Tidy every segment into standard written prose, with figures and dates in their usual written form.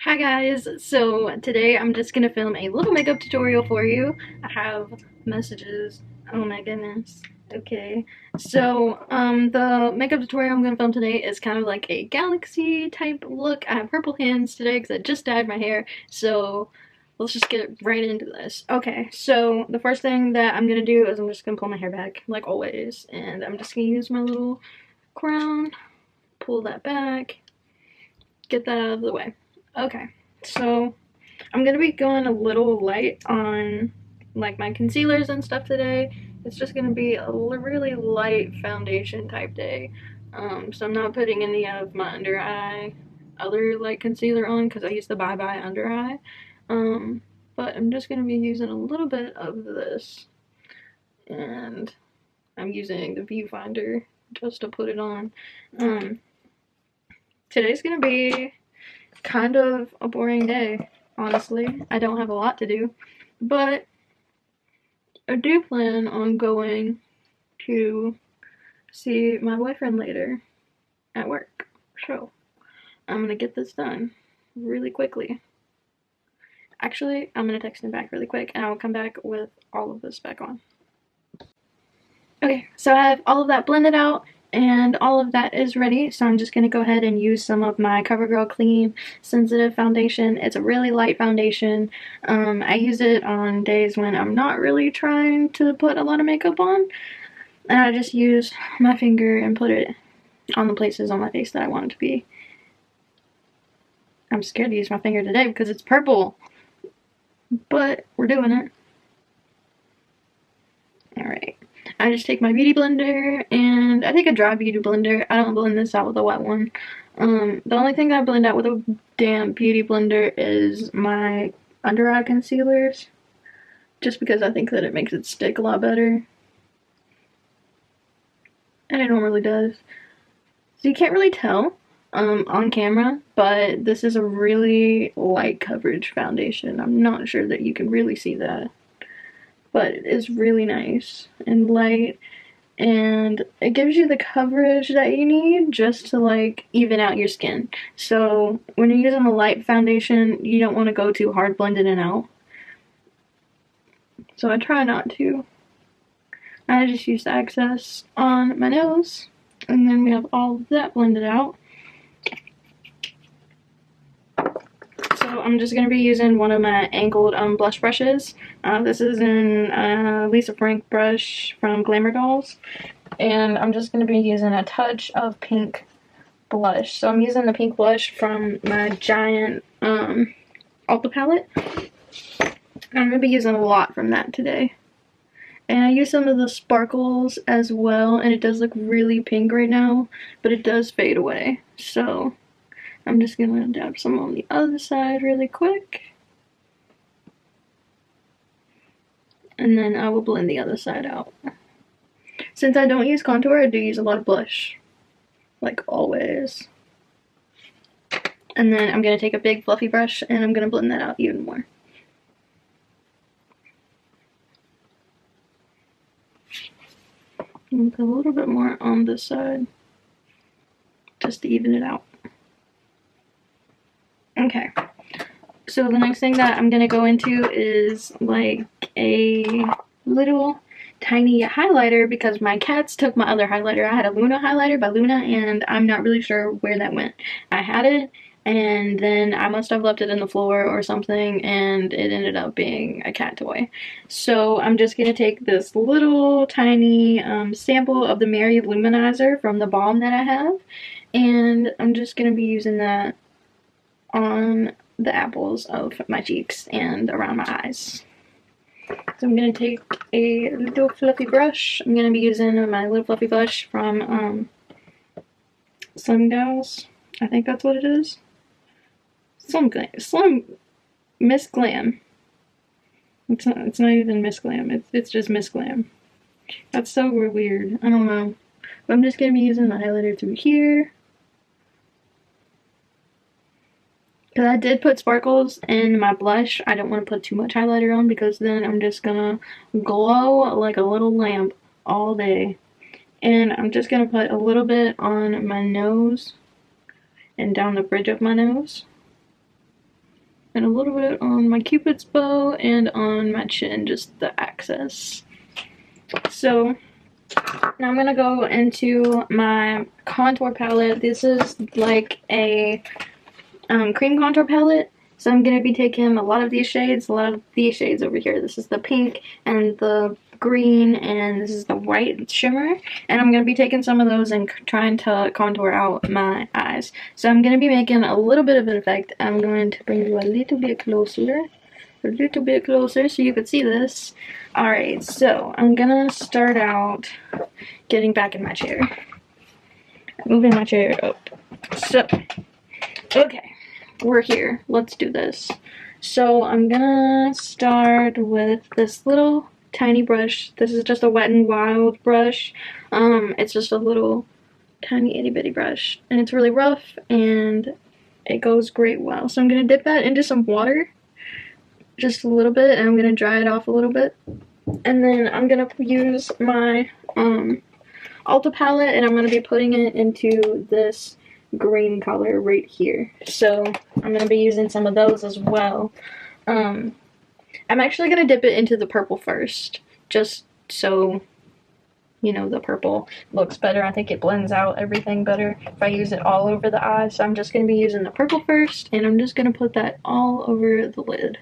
Hi guys, so today I'm just gonna film a little makeup tutorial for you. I have messages. Oh my goodness. Okay. The makeup tutorial I'm gonna film today is kind of like a galaxy type look. I have purple hands today because I just dyed my hair, so let's just get right into this. Okay, so the first thing that I'm gonna do is I'm just gonna pull my hair back, like always, and I'm just gonna use my little crown, pull that back, get that out of the way. Okay, so I'm gonna be going a little light on like my concealers and stuff today. It's just gonna be a really light foundation type day. So I'm not putting any of my under eye other like concealer on because I use the Bye Bye under eye. But I'm just gonna be using a little bit of this, and I'm using the viewfinder just to put it on. Um, Today's gonna be kind of a boring day, honestly. I don't have a lot to do, but I do plan on going to see my boyfriend later at work. So I'm gonna get this done really quickly. Actually, I'm gonna text him back really quick and I will come back with all of this back on. Okay, so I have all of that blended out and all of that is ready. So I'm just going to go ahead and use some of my CoverGirl Clean Sensitive Foundation. It's a really light foundation. I use it on days when I'm not really trying to put a lot of makeup on. And I just use my finger and put it on the places on my face that I want it to be. I'm scared to use my finger today because it's purple. But we're doing it. Alright. I just take my beauty blender and I take a dry beauty blender. I don't blend this out with a wet one. The only thing I blend out with a damp beauty blender is my under eye concealers. Just because I think that it makes it stick a lot better. And it normally does. So you can't really tell on camera, but this is a really light coverage foundation. I'm not sure that you can really see that. But it is really nice and light, and it gives you the coverage that you need just to like even out your skin. So when you're using a light foundation, you don't want to go too hard blended in out. So I try not to. I just use the excess on my nose, and then we have all of that blended out. So I'm just going to be using one of my angled blush brushes. This is an Lisa Frank brush from Glamour Dolls. And I'm just going to be using a touch of pink blush. So I'm using the pink blush from my giant Ulta palette. I'm going to be using a lot from that today. And I use some of the sparkles as well, and it does look really pink right now, but it does fade away. So I'm just going to dab some on the other side really quick. And then I will blend the other side out. Since I don't use contour, I do use a lot of blush. Like always. And then I'm going to take a big fluffy brush and I'm going to blend that out even more. And put a little bit more on this side. Just to even it out. Okay. So the next thing that I'm going to go into is like a little tiny highlighter because my cats took my other highlighter. I had a Luna highlighter by Luna and I'm not really sure where that went. I had it and then I must have left it in the floor or something and it ended up being a cat toy. So I'm just going to take this little tiny sample of the Mary Luminizer from the balm that I have, and I'm just going to be using that on the apples of my cheeks and around my eyes. So I'm going to take a little fluffy brush. I'm going to be using my little fluffy brush from Slim Gals. I think that's what it is. Slim Miss Glam. It's not even Miss Glam. It's just Miss Glam. That's so weird. I don't know. But I'm just going to be using my highlighter through here. Because I did put sparkles in my blush. I don't want to put too much highlighter on because then I'm just going to glow like a little lamp all day. And I'm just going to put a little bit on my nose and down the bridge of my nose. and a little bit on my cupid's bow and on my chin, just the access. So now I'm gonna go into my contour palette. This is like a cream contour palette. So I'm gonna be taking a lot of these shades over here. This is the pink and the green, and this is the white shimmer. And I'm gonna be taking some of those and trying to contour out my eyes. So I'm gonna be making a little bit of an effect. I'm going to bring you a little bit closer so you can see this. Alright, so I'm gonna start out getting back in my chair. Moving my chair up. So, okay, we're here. Let's do this. So I'm gonna start with this little tiny brush. This is just a Wet n Wild brush. It's just a little tiny itty bitty brush. And it's really rough and it goes great well. So I'm gonna dip that into some water. Just a little bit, and I'm gonna dry it off a little bit, and then I'm gonna use my Ulta palette, and I'm gonna be putting it into this green color right here. So I'm gonna be using some of those as well. I'm actually gonna dip it into the purple first, just so you know the purple looks better. I think it blends out everything better if I use it all over the eyes. So I'm just gonna be using the purple first, and I'm just gonna put that all over the lid.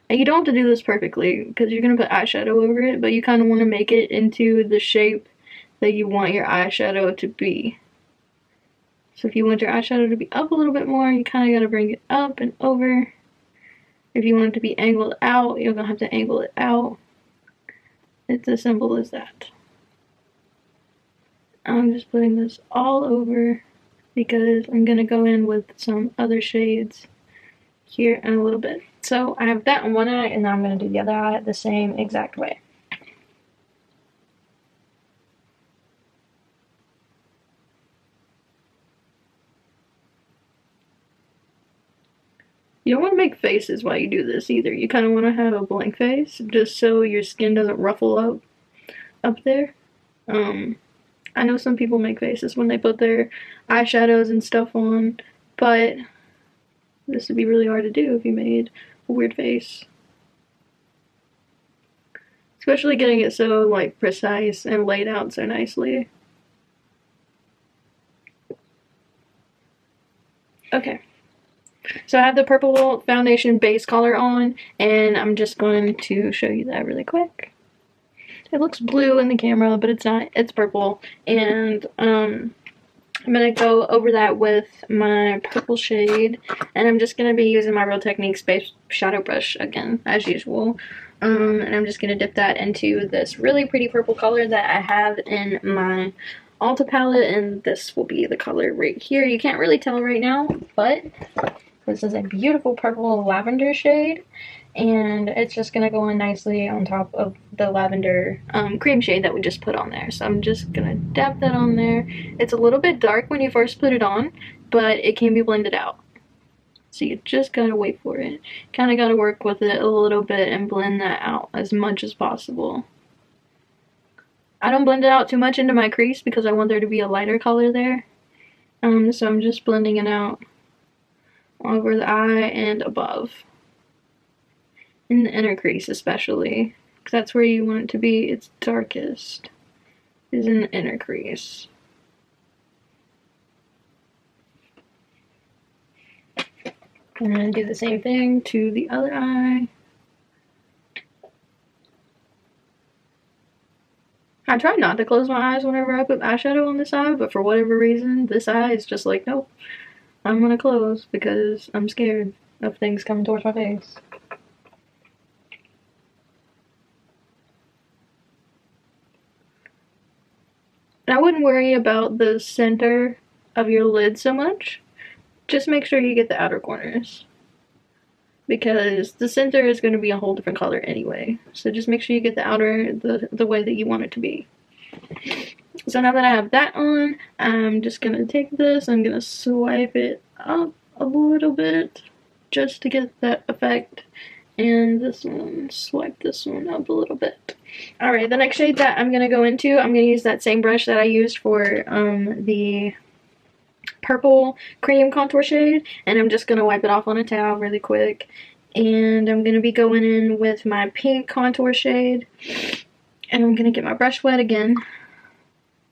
And you don't have to do this perfectly because you're going to put eyeshadow over it, but you kind of want to make it into the shape that you want your eyeshadow to be. So if you want your eyeshadow to be up a little bit more, you kind of got to bring it up and over. If you want it to be angled out, you're going to have to angle it out. It's as simple as that. I'm just putting this all over because I'm going to go in with some other shades here in a little bit. So I have that on one eye, and now I'm going to do the other eye the same exact way. You don't want to make faces while you do this either. You kind of want to have a blank face just so your skin doesn't ruffle up there. I know some people make faces when they put their eyeshadows and stuff on, but this would be really hard to do if you made a weird face. Especially getting it so like precise and laid out so nicely. Okay. So I have the purple foundation base color on, and I'm just going to show you that really quick. It looks blue in the camera, but it's not. It's purple. And I'm going to go over that with my purple shade, and I'm just going to be using my Real Techniques Space Shadow Brush again, as usual. And I'm just going to dip that into this really pretty purple color that I have in my Ulta palette, and this will be the color right here. You can't really tell right now, but this is a beautiful purple lavender shade, and it's just going to go in nicely on top of the lavender cream shade that we just put on there. So I'm just going to dab that on there. It's a little bit dark when you first put it on, but it can be blended out. So you just got to wait for it. Kind of got to work with it a little bit and blend that out as much as possible. I don't blend it out too much into my crease because I want there to be a lighter color there. So I'm just blending it out over the eye and above. In the inner crease especially, because that's where you want it to be its darkest, is in the inner crease. And then do the same thing to the other eye. I try not to close my eyes whenever I put eyeshadow on this eye, but for whatever reason, this eye is just like, nope, I'm gonna close because I'm scared of things coming towards my face. I wouldn't worry about the center of your lid so much. Just make sure you get the outer corners, because the center is going to be a whole different color anyway. So just make sure you get the outer the way that you want it to be. So now that I have that on, I'm just going to take this, I'm going to swipe it up a little bit just to get that effect. And this one, swipe this one up a little bit. Alright, the next shade that I'm going to go into, I'm going to use that same brush that I used for the purple cream contour shade, and I'm just going to wipe it off on a towel really quick. And I'm going to be going in with my pink contour shade, and I'm going to get my brush wet again,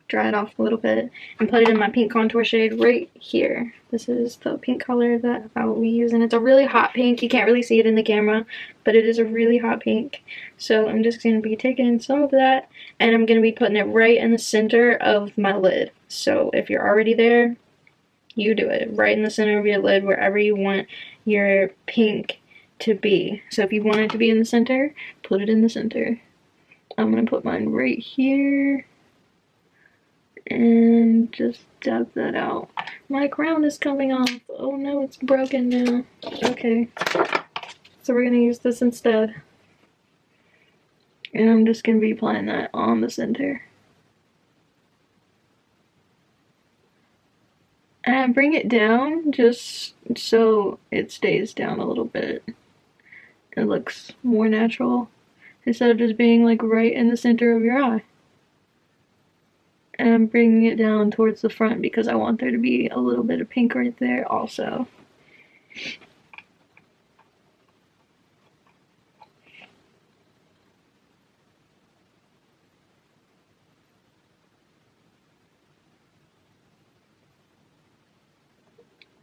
dry it off a little bit, and put it in my pink contour shade right here. This is the pink color that I will be using. It's a really hot pink. You can't really see it in the camera, but it is a really hot pink. So I'm just going to be taking some of that, and I'm going to be putting it right in the center of my lid. So if you're already there, you do it right in the center of your lid, wherever you want your pink to be. So if you want it to be in the center, put it in the center. I'm going to put mine right here and just dab that out. My crown is coming off. Oh no, it's broken now. Okay, so we're going to use this instead. And I'm just going to be applying that on the center. And I bring it down just so it stays down a little bit. It looks more natural instead of just being like right in the center of your eye. And I'm bringing it down towards the front because I want there to be a little bit of pink right there also.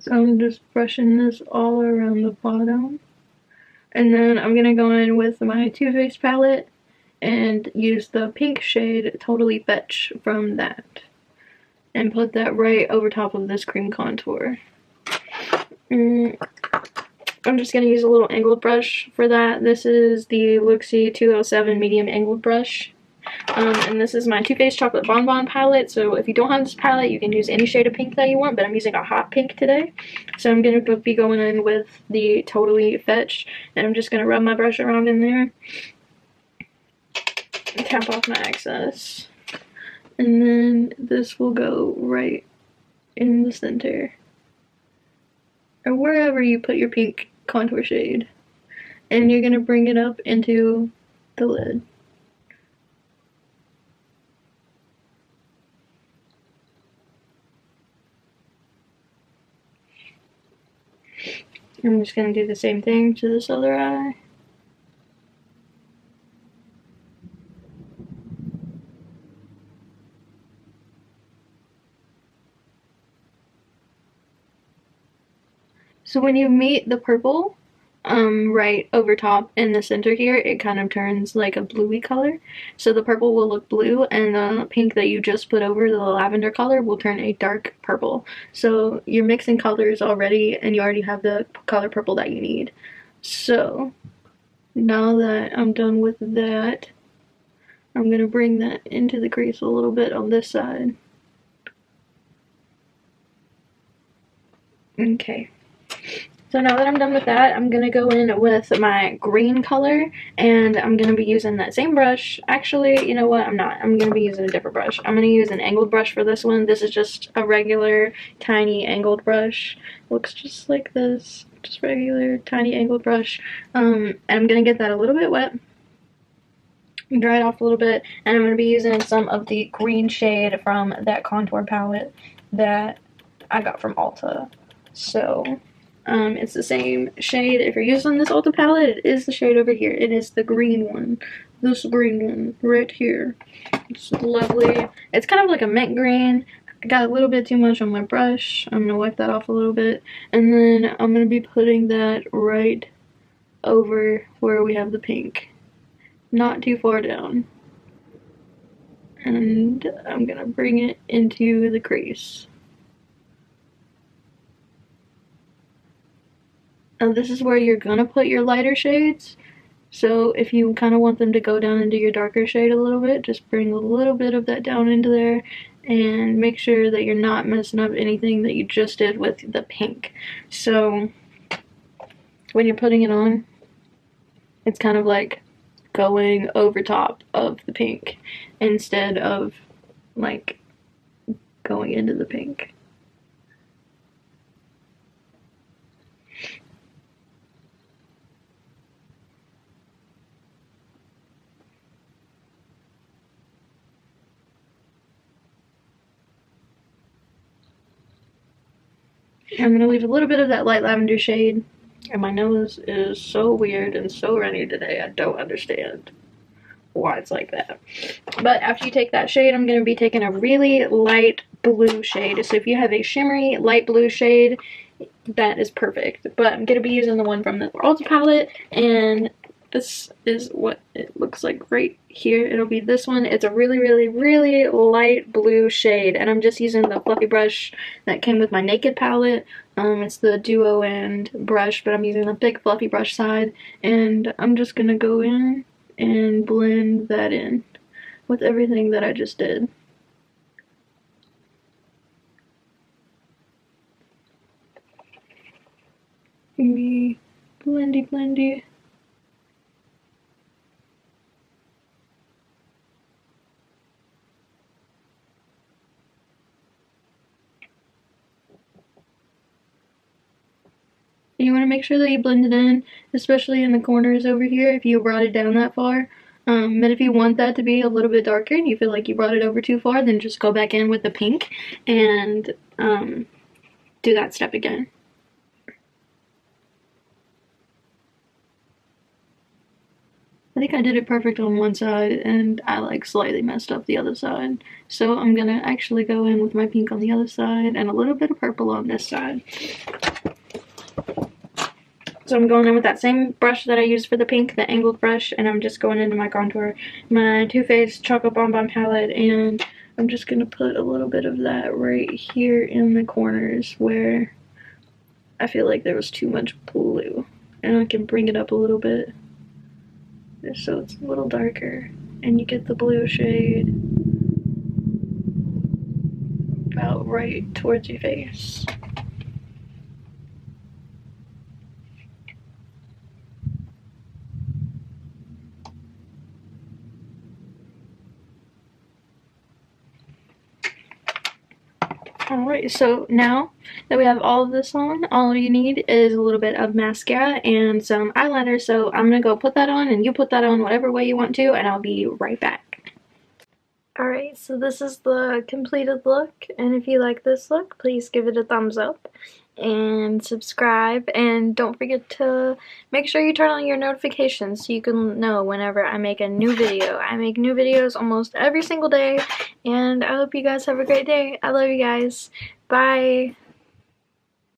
So I'm just brushing this all around the bottom. And then I'm going to go in with my Too Faced palette and use the pink shade Totally Fetch from that. And put that right over top of this cream contour. I'm just going to use a little angled brush for that. This is the Luxie 207 medium angled brush. And this is my Too Faced Chocolate Bonbon palette. So if you don't have this palette, you can use any shade of pink that you want, but I'm using a hot pink today. So I'm going to be going in with the Totally Fetch, and I'm just going to rub my brush around in there and tap off my excess. And then this will go right in the center, or wherever you put your pink contour shade. And you're going to bring it up into the lid. I'm just going to do the same thing to this other eye. So when you meet the purple, right over top in the center here, it kind of turns like a bluey color. So the purple will look blue, and the pink that you just put over the lavender color will turn a dark purple. So you're mixing colors already, and you already have the color purple that you need. So now that I'm done with that, I'm going to bring that into the crease a little bit on this side. Okay. So now that I'm done with that, I'm going to go in with my green color, and I'm going to be using that same brush. Actually, you know what? I'm not. I'm going to be using a different brush. I'm going to use an angled brush for this one. This is just a regular, tiny angled brush. Looks just like this. Just regular, tiny angled brush. And I'm going to get that a little bit wet. Dry it off a little bit, and I'm going to be using some of the green shade from that contour palette that I got from Ulta. So it's the same shade. If you're using this Ulta palette, it is the shade over here. It is the green one. This green one right here. It's lovely. It's kind of like a mint green. I got a little bit too much on my brush. I'm going to wipe that off a little bit. And then I'm going to be putting that right over where we have the pink. Not too far down. And I'm going to bring it into the crease. Now this is where you're gonna put your lighter shades, so if you kind of want them to go down into your darker shade a little bit, just bring a little bit of that down into there, and make sure that you're not messing up anything that you just did with the pink. So when you're putting it on, it's kind of like going over top of the pink instead of like going into the pink. I'm gonna leave a little bit of that light lavender shade. And my nose is so weird and so runny today. I don't understand why it's like that. But after you take that shade, I'm going to be taking a really light blue shade. So if you have a shimmery light blue shade, that is perfect. But I'm going to be using the one from the Ulta palette, and this is what it looks like right here. It'll be this one. It's a really, really, really light blue shade, and I'm just using the fluffy brush that came with my Naked palette. It's the duo end brush, but I'm using the big fluffy brush side, and I'm just going to go in and blend that in with everything that I just did. Maybe blendy blendy. You want to make sure that you blend it in, especially in the corners over here if you brought it down that far. But if you want that to be a little bit darker and you feel like you brought it over too far, then just go back in with the pink and do that step again. I think I did it perfect on one side and I like slightly messed up the other side. So I'm gonna actually go in with my pink on the other side and a little bit of purple on this side. So I'm going in with that same brush that I used for the pink, the angled brush, and I'm just going into my contour, my Too Faced Chocolate Bonbon palette, and I'm just going to put a little bit of that right here in the corners where I feel like there was too much blue. And I can bring it up a little bit just so it's a little darker, and you get the blue shade about right towards your face. Alright, so now that we have all of this on, all you need is a little bit of mascara and some eyeliner. So I'm going to go put that on, and you put that on whatever way you want to, and I'll be right back. Alright, so this is the completed look, and if you like this look, please give it a thumbs up and subscribe, and don't forget to make sure you turn on your notifications so you can know whenever I make a new video. I make new videos almost every single day, and I hope you guys have a great day. I love you guys. Bye.